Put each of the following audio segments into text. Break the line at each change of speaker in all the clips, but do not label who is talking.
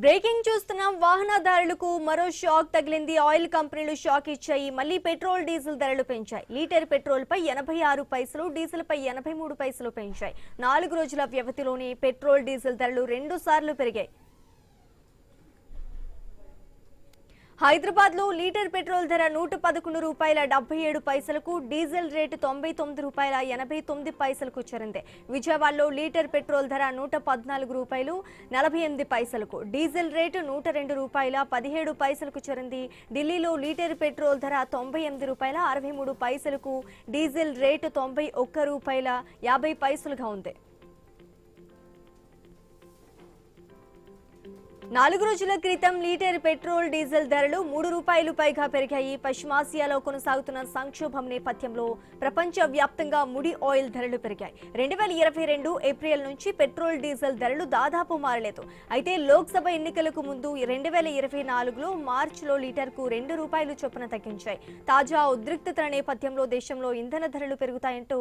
Breaking చూస్తున్నాం. వాహనదారులకు మరో షాక్ తగిలింది. ఆయిల్ కంపెనీలు షాక్ ఇచ్చాయి. మళ్ళీ పెట్రోల్ డీజిల్ ధరలు పెంచాయి. లీటర్ పెట్రోల్ పై 86 పైసలు, డీజిల్ పై 83 పైసలు పెంచాయి. 4 రోజుల వ్యవధిలోనే పెట్రోల్ డీజిల్ ధరలు 2 సార్లు పెరిగాయి. హైదరాబాద్ లో లీటర్ పెట్రోల్ ధర 111 రూపాయల 77 పైసలకు, డీజిల్ రేటు 99 రూపాయల 89 పైసలకు చేరింది. విజయవాడలో లీటర్ పెట్రోల్ ధర 114 రూపాయలు 48 పైసలకు, డీజిల్ రేటు 102 రూపాయల 17 పైసలకు చేరింది. ఢిల్లీలో లీటర్ పెట్రోల్ ధర 98 రూపాయల 63 పైసలకు, డీజిల్ రేటు 91 రూపాయల 50 పైసలుగా ఉంది. 4 రోజుల క్రితం లీటర్ పెట్రోల్ డీజిల్ ధరలు 3 రూపాయలు పైగా పెరిగాయి. పశ్చిమాసియాలో కొనసాగుతున్న సంక్షోభం నేపథ్యంలో ప్రపంచ వ్యాప్తంగా ముడి ఆయిల్ ధరలు పెరిగాయి. 2022 ఏప్రిల్ నుంచి పెట్రోల్ డీజిల్ ధరలు దాదాపు మారలేదు. అయితే లోక్సభ ఎన్నికలకు ముందు 2024లో మార్చిలో లీటర్కు 2 రూపాయలు చొప్పున తగ్గించాయి. తాజా ఉద్రిక్తతల నేపథ్యంలో దేశంలో ఇంధన ధరలు పెరుగుతాయంటూ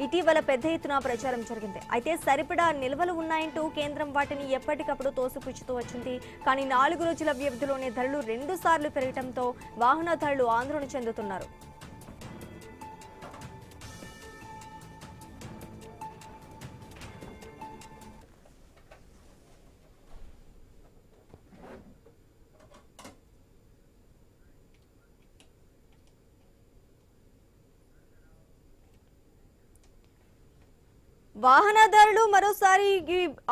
ఇటీవల పెద్ద ఎత్తున ప్రచారం జరిగింది. అయితే సరిపడా నిల్వలు ఉన్నాయంటూ కేంద్రం వాటిని ఎప్పటికప్పుడు తోసిపుచ్చుతూ వచ్చింది. కానీ 4 రోజుల వ్యవధిలోనే ధరలు 2 సార్లు పెరగడంతో వాహనదారులు ఆందోళన చెందుతున్నారు. వాహనదారులు మరోసారి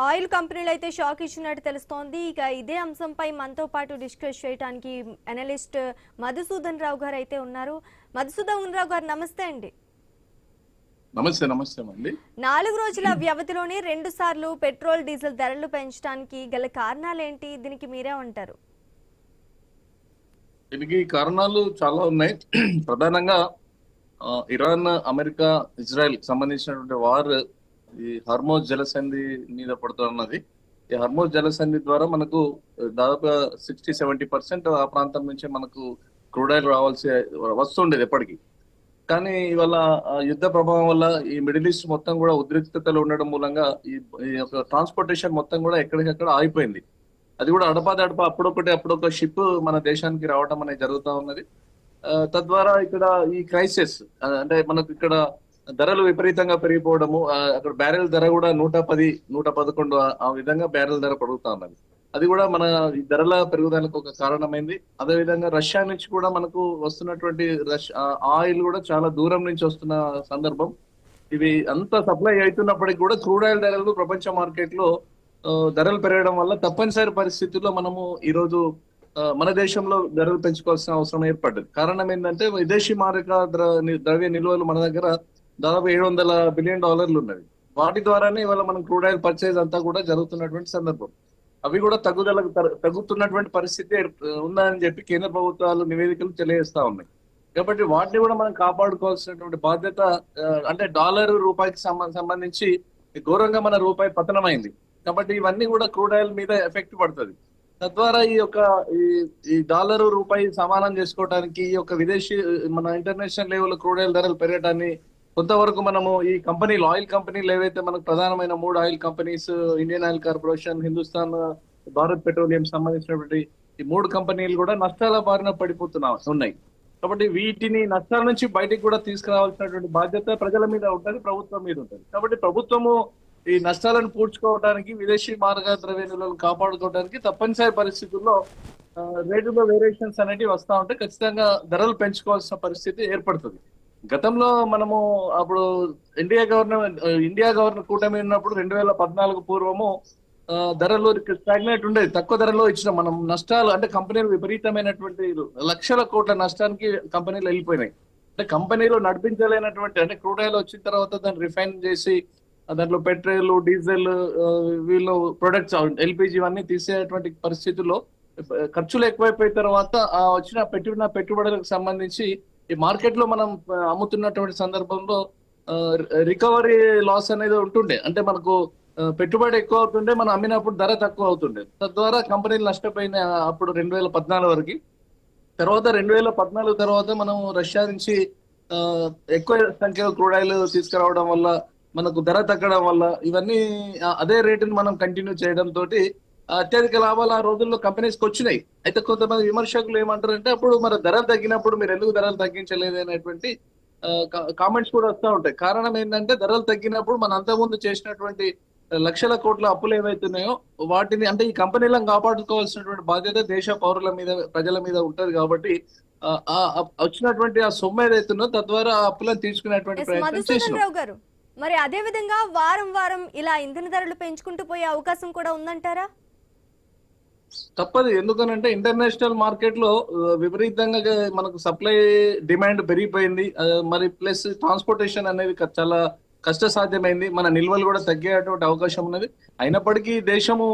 ఆయిల్ కంపెనీలు అయితే షాక్ ఇచ్చినట్టు తెలుస్తోంది. ఇక ఇదే అంశంపై మనతో పాటు డిస్కస్ చేయడానికి అనలిస్ట్ మధుసూదన్ రావు గారు అయితే ఉన్నారు. మధుసూదన్ రావు గారు నమస్తే అండి.
నమస్తే. నమస్తే అండి.
4 రోజుల వ్యవధిలోనే 2 సార్లు పెట్రోల్ డీజిల్ ధరలు పెంచడానికి గల కారణాలు ఏంటి? దీనికి మీరే ఉంటారు?
దీనికి కారణాలు చాలా ఉన్నాయి. ప్రధానంగా ఇరాన్, అమెరికా, ఇజ్రాయెల్ సంబంధించినటువంటి వార్ ఈ హర్మోజ్ జలసంధి మీద పడుతున్నది. ఈ హర్మోజ్ జలసంధి ద్వారా మనకు దాదాపుగా 60-70% ఆ ప్రాంతం నుంచి మనకు క్రూడ్ ఆయిల్ రావాల్సి వస్తుండేది ఎప్పటికీ. కానీ ఇవాళ యుద్ధ ప్రభావం వల్ల ఈ మిడిల్ ఈస్ట్ మొత్తం కూడా ఉద్రిక్తతలు ఉండడం మూలంగా ఈ యొక్క ట్రాన్స్పోర్టేషన్ మొత్తం కూడా ఎక్కడికక్కడ ఆగిపోయింది. అది కూడా అడపా అప్పుడొక షిప్ మన దేశానికి రావడం అనేది జరుగుతూ ఉన్నది. తద్వారా ఇక్కడ ఈ క్రైసిస్ అంటే మనకు ఇక్కడ ధరలు విపరీతంగా పెరిగిపోవడము, అక్కడ బ్యారెల్ ధర కూడా 110-111 ఆ విధంగా బ్యారెల్ ధర పెరుగుతా ఉన్నది. అది కూడా మన ఈ ధరల పెరుగుదలకు ఒక కారణమైంది. అదేవిధంగా రష్యా నుంచి కూడా మనకు వస్తున్నటువంటి ఆయిల్ కూడా చాలా దూరం నుంచి వస్తున్న సందర్భం. ఇవి అంత సప్లై అవుతున్నప్పటికీ కూడా క్రూడ్ ఆయిల్ ధరలు ప్రపంచ మార్కెట్ లో ధరలు పెరగడం వల్ల తప్పనిసరి పరిస్థితుల్లో మనము ఈరోజు మన దేశంలో ధరలు పెంచుకోవాల్సిన అవసరం ఏర్పడ్డది. కారణం ఏంటంటే విదేశీ మారక ద్రవ్య నిల్వలు మన దగ్గర దాదాపు $700 బిలియన్ ఉన్నవి. వాటి ద్వారానే ఇవాళ మనం క్రూడ్ ఆయిల్ పర్చేజ్ అంతా కూడా జరుగుతున్నటువంటి సందర్భం. అవి కూడా తగ్గుతున్నటువంటి పరిస్థితి ఉందని చెప్పి కేంద్ర ప్రభుత్వాలు నివేదికలు తెలియజేస్తా ఉన్నాయి. కాబట్టి వాటిని కూడా మనం కాపాడుకోవాల్సినటువంటి బాధ్యత, అంటే డాలర్ రూపాయికి సంబంధించి ఘోరంగా మన రూపాయి పతనమైంది. కాబట్టి ఇవన్నీ కూడా క్రూడ్ ఆయిల్ మీద ఎఫెక్ట్ పడుతుంది. తద్వారా ఈ డాలర్ రూపాయి సమానం చేసుకోవడానికి ఈ యొక్క విదేశీ మన ఇంటర్నేషనల్ లెవెల్ క్రూడ్ ఆయిల్ ధరలు పెరగడాన్ని కొంతవరకు మనము ఈ కంపెనీలు, ఆయిల్ కంపెనీలు ఏవైతే మనకు ప్రధానమైన 3 oil companies, Indian oil corporation, Hindustan, Bharat petroleum సంబంధించినటువంటి ఈ 3 కంపెనీలు కూడా నష్టాల బారిన ఉన్నాయి. కాబట్టి వీటిని నష్టాల నుంచి బయటికి కూడా తీసుకురావాల్సినటువంటి బాధ్యత ప్రజల మీద ఉంటుంది, ప్రభుత్వం మీద ఉంటుంది. కాబట్టి ప్రభుత్వము ఈ నష్టాలను పూడ్చుకోవడానికి, విదేశీ మార్గ ద్రవ్య నిల్వలను కాపాడుకోవడానికి తప్పనిసరి పరిస్థితుల్లో రేటులో వేరియేషన్స్ అనేవి వస్తూ ఉంటే ఖచ్చితంగా ధరలు పెంచుకోవాల్సిన పరిస్థితి ఏర్పడుతుంది. గతంలో మనము అప్పుడు ఇండియా గవర్నర్ కూటమి ఉన్నప్పుడు 2014 పూర్వము ధరలు స్టాగ్నేట్ ఉండేది, తక్కువ ధరలో ఇచ్చిన మనం నష్టాలు అంటే కంపెనీలు విపరీతమైనటువంటి లక్షల కోట్ల నష్టానికి కంపెనీలు వెళ్ళిపోయినాయి. అంటే కంపెనీలు నడిపించలేనటువంటి, అంటే క్రూడ్ ఆయిల్ వచ్చిన తర్వాత దాన్ని రిఫైన్ చేసి దాంట్లో పెట్రోల్, డీజిల్, వీళ్ళు ప్రొడక్ట్స్, ఎల్పిజి ఇవన్నీ తీసేటువంటి పరిస్థితుల్లో ఖర్చులు ఎక్కువైపోయిన తర్వాత పెట్టిన పెట్టుబడులకు సంబంధించి ఈ మార్కెట్ లో మనం అమ్ముతున్నటువంటి సందర్భంలో రికవరీ లాస్ అనేది ఉంటుండే. అంటే మనకు పెట్టుబడి ఎక్కువ అవుతుండే, మనం అమ్మినప్పుడు ధర తక్కువ అవుతుండే. తద్వారా కంపెనీలు నష్టపోయిన అప్పుడు 2014 వరకు. తర్వాత 2014 తర్వాత మనం రష్యా నుంచి ఎక్కువ సంఖ్యలో క్రూడ్ ఆయిల్ తీసుకురావడం వల్ల, మనకు ధర తగ్గడం వల్ల, ఇవన్నీ అదే రేటుని మనం కంటిన్యూ చేయడం తోటి అత్యధిక లాభాలు ఆ రోజుల్లో కంపెనీస్కి వచ్చినాయి. అయితే కొంతమంది విమర్శకులు ఏమంటారంటే అప్పుడు మరి ధరలు తగ్గినప్పుడు మీరు ఎందుకు ధరలు తగ్గించలేదు అనేటువంటి కామెంట్స్ కూడా వస్తూ ఉంటాయి. కారణం ఏంటంటే ధరలు తగ్గినప్పుడు మన అంతకుముందు చేసినటువంటి లక్షల కోట్ల అప్పులు ఏవైతున్నాయో వాటిని అంటే ఈ కంపెనీలను కాపాడుకోవాల్సినటువంటి బాధ్యత దేశ పౌరుల మీద ప్రజల మీద ఉంటది కాబట్టి వచ్చినటువంటి ఆ సొమ్ము ఏదైతుందో తద్వారా ఆ అప్పులను తీసుకునేటువంటి ప్రయత్నం
మధుసూదన్
చేసినాం.
రావు గారు, మరి అదే విధంగా వారం వారం ఇలా ఇంధన ధరలు పెంచుకుంటూ పోయే అవకాశం కూడా ఉందంటారా?
తప్పదు. ఎందుకనంటే ఇంటర్నేషనల్ మార్కెట్ లో విపరీతంగా మనకు సప్లై డిమాండ్ పెరిగిపోయింది. మరి ప్లస్ ట్రాన్స్పోర్టేషన్ అనేది చాలా కష్టసాధ్యమైంది. మన నిల్వలు కూడా తగ్గేటువంటి అవకాశం ఉన్నది. అయినప్పటికీ దేశము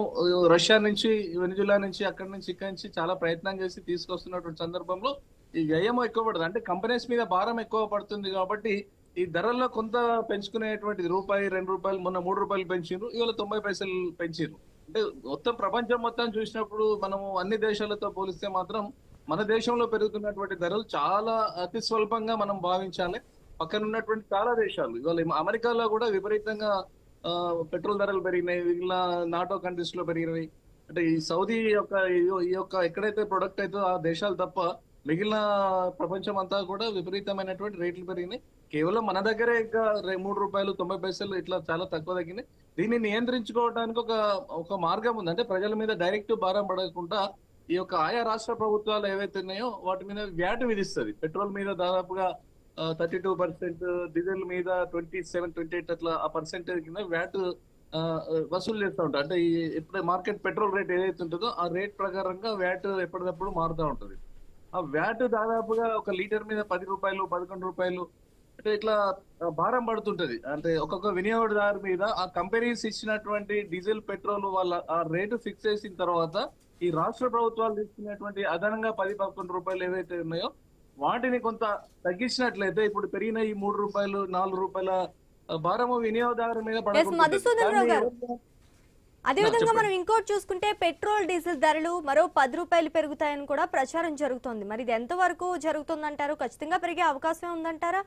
రష్యా నుంచి, వెనిజులా నుంచి, అక్కడి నుంచి, ఇక్కడి నుంచి చాలా ప్రయత్నం చేసి తీసుకొస్తున్నటువంటి సందర్భంలో ఈ వ్యయం ఎక్కువ పడుతుంది. అంటే కంపెనీస్ మీద భారం ఎక్కువ పడుతుంది కాబట్టి ఈ ధరల్లో కొంత పెంచుకునేటువంటి రూపాయి, ₹2, మొన్న ₹3 పెంచారు, ఇవాళ 90 పైసలు పెంచారు. అంటే మొత్తం ప్రపంచం మొత్తం చూసినప్పుడు మనము అన్ని దేశాలతో పోలిస్తే మాత్రం మన దేశంలో పెరుగుతున్నటువంటి ధరలు చాలా అతి స్వల్పంగా మనం భావించాలి. పక్కన ఉన్నటువంటి చాలా దేశాలు ఇవాళ అమెరికాలో కూడా విపరీతంగా పెట్రోల్ ధరలు పెరిగినాయి. మిగిలిన నాటో కంట్రీస్ లో పెరిగినాయి. అంటే ఈ సౌదీ యొక్క ఈ యొక్క ఎక్కడైతే ప్రొడక్ట్ అయితే ఆ దేశాలు తప్ప మిగిలిన ప్రపంచం అంతా కూడా విపరీతమైనటువంటి రేట్లు పెరిగినాయి. కేవలం మన దగ్గరే ఇంకా ₹3.90 ఇట్లా చాలా తక్కువ తగ్గినాయి. దీన్ని నియంత్రించుకోవడానికి ఒక మార్గం ఉంది. అంటే ప్రజల మీద డైరెక్ట్ భారం పడకుండా ఈ యొక్క ఆయా రాష్ట్ర ప్రభుత్వాలు ఏవైతే ఉన్నాయో వాటి మీద వ్యాట్ విధిస్తుంది. పెట్రోల్ మీద దాదాపుగా 32%, డీజిల్ మీద 27-28 అట్లా ఆ పర్సెంటేజ్ కింద వ్యాట్ వసూలు చేస్తూ ఉంటారు. అంటే ఈ ఎప్పుడు మార్కెట్ పెట్రోల్ రేట్ ఏదైతే ఉంటుందో ఆ రేట్ ప్రకారంగా వ్యాట్ ఎప్పటికప్పుడు మారుతూ ఉంటుంది. ఆ వ్యాట్ దాదాపుగా ఒక లీటర్ మీద ₹10, ₹11 అంటే ఇట్లా భారం పడుతుంటది. అంటే ఒక్కొక్క వినియోగదారు మీద ఆ కంపెనీస్ ఇచ్చినటువంటి డీజిల్, పెట్రోల్ వాళ్ళ ఆ రేటు ఫిక్స్ చేసిన తర్వాత ఈ రాష్ట్ర ప్రభుత్వాలు తీసుకునేటువంటి అదనంగా ₹10-11 ఏవైతే ఉన్నాయో వాటిని కొంత తగ్గించినట్లయితే ఇప్పుడు పెరిగిన ఈ ₹3, ₹4 భారము వినియోగదారు మీద పడకుండా
మధుసూదన్ రావు గారు, అదే విధంగా మనం ఇంకోటి చూసుకుంటే పెట్రోల్ డీజిల్ ధరలు మరో ₹10 పెరుగుతాయని కూడా ప్రచారం జరుగుతోంది. మరి ఇది ఎంత వరకు జరుగుతుందంటారు? ఖచ్చితంగా పెరిగే అవకాశం ఉందంటారా?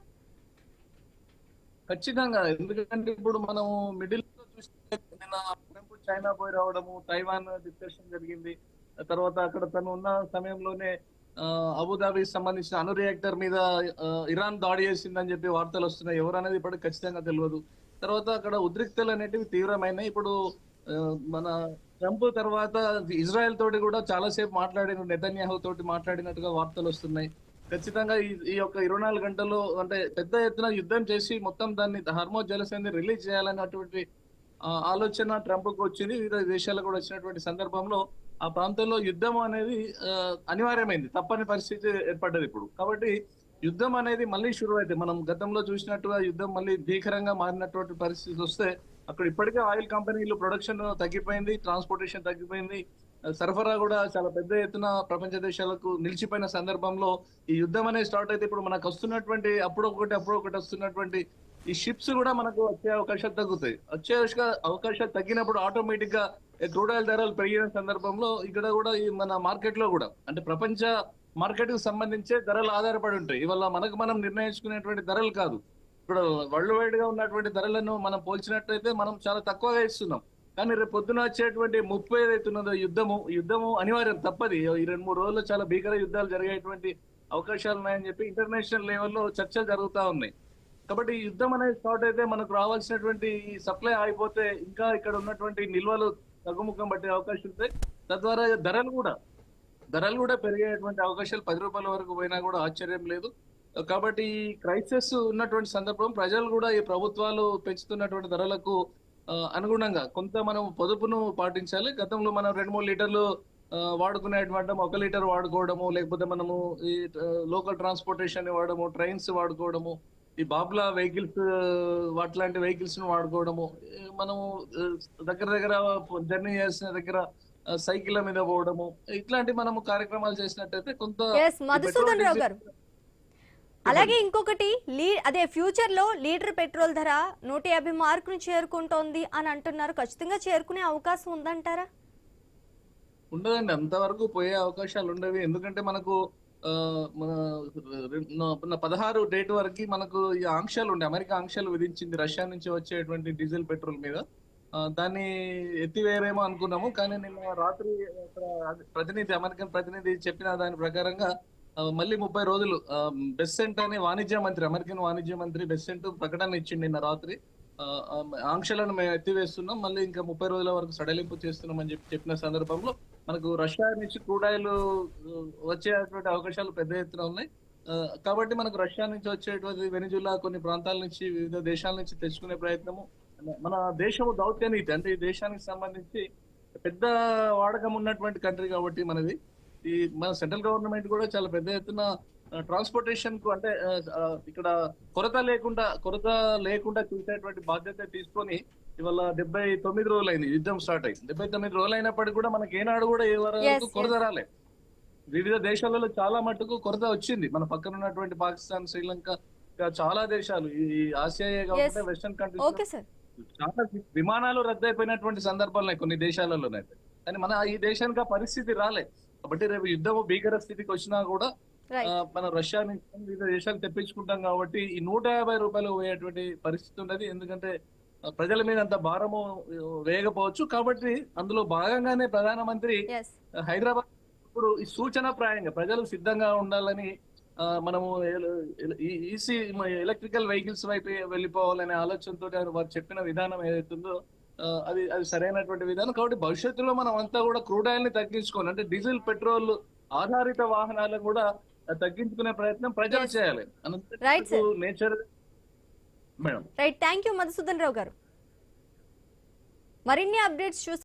ఖచ్చితంగా. ఎందుకంటే ఇప్పుడు మనం మిడిల్ లో చూస్తే నిన్న ట్రంప్ చైనా పోయి రావడము, తైవాన్ డిస్కషన్ జరిగింది. తర్వాత అక్కడ తను ఉన్న సమయంలోనే అబుదాబికి సంబంధించిన అణు రియాక్టర్ మీద ఇరాన్ దాడి చేసిందని చెప్పి వార్తలు వస్తున్నాయి. ఎవరు అనేది ఇప్పటికి ఖచ్చితంగా తెలియదు. తర్వాత అక్కడ ఉద్రిక్తలు అనేటివి తీవ్రమైనాయి. ఇప్పుడు మన ట్రంప్ తర్వాత ఇజ్రాయెల్ తోటి కూడా చాలాసేపు మాట్లాడిన, నెతన్యాహు తోటి మాట్లాడినట్టుగా వార్తలు వస్తున్నాయి. ఖచ్చితంగా ఈ యొక్క 24 గంటల్లో అంటే పెద్ద ఎత్తున యుద్ధం చేసి మొత్తం దాన్ని హర్మోజ్ జలసంధిని రిలీజ్ చేయాలన్నటువంటి ఆలోచన ట్రంప్ కు వచ్చింది. వివిధ దేశాలకు కూడా వచ్చినటువంటి సందర్భంలో ఆ ప్రాంతంలో యుద్ధం అనేది అనివార్యమైంది. తప్పని పరిస్థితి ఏర్పడ్డది ఇప్పుడు. కాబట్టి యుద్ధం అనేది మళ్ళీ షురు అయితే మనం గతంలో చూసినట్టుగా యుద్ధం మళ్ళీ భీకరంగా మారినటువంటి పరిస్థితి వస్తే అక్కడ ఇప్పటికే ఆయిల్ కంపెనీలు ప్రొడక్షన్ తగ్గిపోయింది, ట్రాన్స్పోర్టేషన్ తగ్గిపోయింది, సరఫరా కూడా చాలా పెద్ద ఎత్తున ప్రపంచ దేశాలకు నిలిచిపోయిన సందర్భంలో ఈ యుద్ధం అనేది స్టార్ట్ అయితే ఇప్పుడు మనకు వస్తున్నటువంటి అప్పుడొకటి వస్తున్నటువంటి ఈ షిప్స్ కూడా మనకు వచ్చే అవకాశాలు తగ్గుతాయి. వచ్చే అవకాశాలు తగ్గినప్పుడు ఆటోమేటిక్ గా క్రూడ్ ఆయిల్ ధరలు పెరిగిన సందర్భంలో ఇక్కడ కూడా ఈ మన మార్కెట్ లో కూడా అంటే ప్రపంచ మార్కెట్ కు సంబంధించే ధరలు ఆధారపడి ఉంటాయి. ఇవాళ మనం నిర్ణయించుకునేటువంటి ధరలు కాదు. ఇప్పుడు వరల్డ్ వైడ్ గా ఉన్నటువంటి ధరలను మనం పోల్చినట్లయితే మనం చాలా తక్కువగా ఇస్తున్నాం. కానీ రేపు పొద్దున వచ్చేటువంటి ముప్పు ఏదైతున్నదో యుద్ధము అనివార్యం, తప్పది. ఈ 2-3 రోజుల్లో చాలా భీకర యుద్ధాలు జరిగేటువంటి అవకాశాలు ఉన్నాయని చెప్పి ఇంటర్నేషనల్ లెవెల్లో చర్చలు జరుగుతూ ఉన్నాయి. కాబట్టి ఈ యుద్ధం అనేది స్టార్ట్ అయితే మనకు రావాల్సినటువంటి ఈ సప్లై ఆగిపోతే ఇంకా ఇక్కడ ఉన్నటువంటి నిల్వలు తగ్గుముఖం పట్టే అవకాశం ఉంటాయి. తద్వారా ధరలు కూడా పెరిగేటువంటి అవకాశాలు ₹10 వరకు పోయినా కూడా ఆశ్చర్యం లేదు. కాబట్టి ఈ క్రైసిస్ ఉన్నటువంటి సందర్భం ప్రజలు కూడా ఈ ప్రభుత్వాలు పెంచుతున్నటువంటి ధరలకు అనుగుణంగా కొంత మనం పొదుపును పాటించాలి. గతంలో మనం 2-3 లీటర్లు వాడుకునేటువంటి 1 లీటర్ వాడుకోవడము, లేకపోతే మనము ఈ లోకల్ ట్రాన్స్పోర్టేషన్ వాడము, ట్రైన్స్ వాడుకోవడము, ఈ బాబ్లా వెహికల్స్ వాట్లాంటి వెహికల్స్ ను వాడుకోవడము, మనము దగ్గర జర్నీ చేసిన దగ్గర సైకిల్ మీద పోవడము, ఇట్లాంటి మనము కార్యక్రమాలు చేసినట్టయితే కొంత
మధుసూదన్ రావు గారు, అలాగే ఇంకొకటి అదే ఫ్యూచర్ లో లీటర్ పెట్రోల్ ధర 150 మార్కును చేరుకుంటోంది అని అంటున్నారు. ఖచ్చితంగా చేరుకునే అవకాశం ఉందంటారా?
ఉండదండి, అంతవరకు పోయే అవకాశాలు ఉండవి. ఎందుకంటే మనకు 16 డేట్ వరకు మనకు ఈ ఆంక్షలు ఉండే, అమెరికా ఆంక్షలు విధించింది రష్యా నుంచి వచ్చేటువంటి డీజిల్ పెట్రోల్ మీద. దాన్ని ఎత్తివేయరేమో అనుకున్నాము. కానీ నిన్న రాత్రి అక్కడ అమెరికన్ ప్రతినిధి చెప్పిన దాని ప్రకారంగా మళ్ళీ 30 రోజులు బెస్సెంట్ అనే అమెరికన్ వాణిజ్య మంత్రి బెస్సెంట్ ప్రకటన ఇచ్చింది నిన్న రాత్రి. ఆ, ఆ, ఆంక్షలను మేము ఎత్తివేస్తున్నాం, మళ్ళీ ఇంకా 30 రోజుల వరకు సడలింపు చేస్తున్నాం అని చెప్పిన సందర్భంలో మనకు రష్యా నుంచి క్రూడ్ ఆయిల్ వచ్చేటువంటి అవకాశాలు పెద్ద ఎత్తున ఉన్నాయి. ఆ, కాబట్టి మనకు రష్యా నుంచి వచ్చేటువంటి వెనిజులా కొన్ని ప్రాంతాల నుంచి వివిధ దేశాల నుంచి తెచ్చుకునే ప్రయత్నము మన దేశము దౌత్యనీతి అంటే ఈ దేశానికి సంబంధించి పెద్ద వాడకం ఉన్నటువంటి కంట్రీ కాబట్టి మనది ఈ మన సెంట్రల్ గవర్నమెంట్ కూడా చాలా పెద్ద ఎత్తున ట్రాన్స్పోర్టేషన్ కు అంటే ఇక్కడ కొరత లేకుండా చూసేటువంటి బాధ్యత తీసుకొని ఇవాళ 79 రోజులు అయింది యుద్ధం స్టార్ట్ అయింది. 79 రోజులు అయినప్పటికీ కూడా మనకి ఏనాడు కూడా ఏ వరకు
Yes,
కొరత
yes.
రాలే. వివిధ దేశాలలో చాలా మట్టుకు కొరత వచ్చింది. మన పక్కన ఉన్నటువంటి పాకిస్తాన్, శ్రీలంక ఇంకా చాలా దేశాలు ఈ ఆసియా కాకుండా వెస్టర్న్ కంట్రీస్
ఓకే సార్.
చాలా విమానాలు రద్దయిపోయినటువంటి సందర్భాలు ఉన్నాయి కొన్ని దేశాలలోనైతే. కానీ మన ఈ దేశానికి ఆ పరిస్థితి రాలే. కాబట్టి రేపు యుద్ధము భీకర స్థితికి వచ్చినా కూడా
రైట్.
మన రష్యా నుంచి వివిధ దేశాలు తెప్పించుకుంటాం కాబట్టి ఈ 150 రూపాయలు పోయేటువంటి పరిస్థితి ఉన్నది. ఎందుకంటే ప్రజల మీద అంత భారము వేయకపోవచ్చు. కాబట్టి అందులో భాగంగానే ప్రధానమంత్రి
ఎస్.
హైదరాబాద్ ఇప్పుడు ఈ సూచనప్రాయంగా ప్రజలు సిద్ధంగా ఉండాలని మనము ఈసీ ఎలక్ట్రికల్ వెహికల్స్ వైపు వెళ్ళిపోవాలనే ఆలోచనతో వారు చెప్పిన విధానం ఏదైతుందో అది సరైనటువంటి విధానం. కాబట్టి భవిష్యత్తులో మనం అంతా కూడా క్రూడ్ ఆయిల్ ని తగ్గించుకోవాలి, అంటే డీజిల్ పెట్రోల్ ఆధారిత వాహనాలను కూడా తగ్గించుకునే ప్రయత్నం ప్రజలు
Yes.
చేయాలి.
Right, sir.
Nature madam.
Right, thank you Madhusudan Rao గారు. మరిన్ని అప్డేట్స్ చూసి